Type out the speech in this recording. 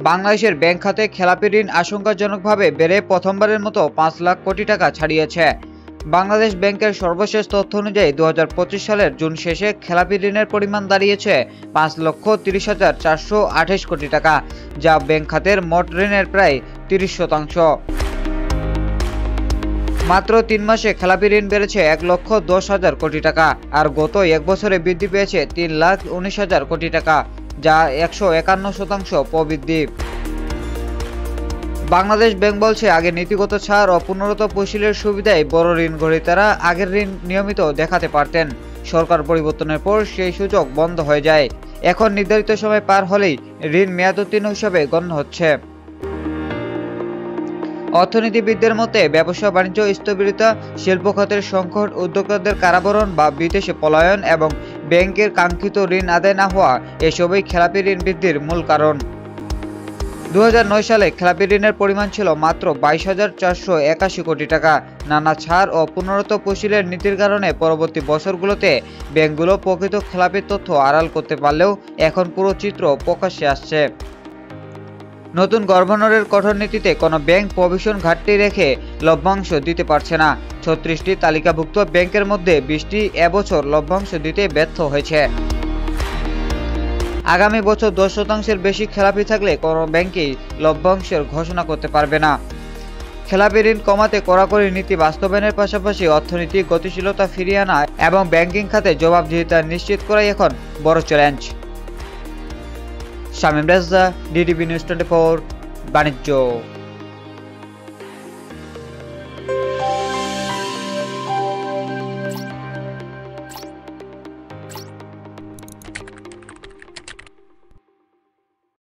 বাংলাদেশের ব্যাংক খাতে খেলাপি ঋণ আশঙ্কাজনকভাবে বেড়ে প্রথমবারের মতো ৫ লাখ কোটি টাকা ছাড়িয়েছে। বাংলাদেশ ব্যাংকের সর্বশেষ তথ্য অনুযায়ী ২০২৫ সালের জুন শেষে খেলাপি ঋণের পরিমাণ দাঁড়িয়েছে ৫,৩০,৪২৮ কোটি টাকা, যা ব্যাংক খাতের মোট ঋণের প্রায় ৩০%। মাত্র ৩ মাসে খেলাপি ঋণ বেড়েছে ১,১০,০০০ কোটি টাকা, আর গত এক বছরে বৃদ্ধি পেয়েছে ৩,১৯,০০০ কোটি টাকা, যা ১৫১% প্রবৃদ্ধি। বাংলাদেশ ব্যাংক বলছে, আগে নীতিগত ছাড় ও পুনরুক্ত তফসিলের সুবিধায় বড় ঋণ গ্রহীতারা আগের ঋণ নিয়মিত দেখাতে পারতেন। সরকার পরিবর্তনের পর সেই সুযোগ বন্ধ হয়ে যায়। এখন নির্ধারিত সময় পার হলেই ঋণ মেয়াদোত্তীর্ণ হিসাবে গণ্য হচ্ছে। অর্থনীতিবিদদের মতে, ব্যবসা বাণিজ্য স্থবিরতা, শিল্প খাতের সংকট, উদ্যোক্তাদের কারাবরণ বা বিদেশে পলায়ন এবং ব্যাংকের কাঙ্ক্ষিত ঋণ আদায় না হওয়া এসবই খেলাপি ঋণ বৃদ্ধির মূল কারণ। ২০০৯ সালে খেলাপি ঋণের পরিমাণ ছিল মাত্র ২২,৪৮১ কোটি টাকা। নানা ছাড় ও পুনরুক্ত তফসিলের নীতির কারণে পরবর্তী বছরগুলোতে ব্যাংকগুলো প্রকৃত খেলাপির তথ্য আড়াল করতে পারলেও এখন পুরো চিত্র প্রকাশ্যে আসছে। নতুন গভর্নরের কঠোর নীতিতে কোনো ব্যাংক প্রভিশন ঘাটতি রেখে লভ্যাংশ দিতে পারছে না। ৩৬টি তালিকাভুক্ত ব্যাংকের মধ্যে ২০টি এবছর লভ্যাংশ দিতে ব্যর্থ হয়েছে। আগামী বছর ১০% বেশি খেলাপি থাকলে কোনো ব্যাংকই লভ্যাংশের ঘোষণা করতে পারবে না। খেলাপি ঋণ কমাতে কড়াকড়ি নীতি বাস্তবায়নের পাশাপাশি অর্থনৈতিক গতিশীলতা ফিরিয়ে আনা এবং ব্যাংকিং খাতে জবাবদিহিতা নিশ্চিত করাই এখন বড় challenge. Shamim Reza, DTV news 24, বাণিজ্য।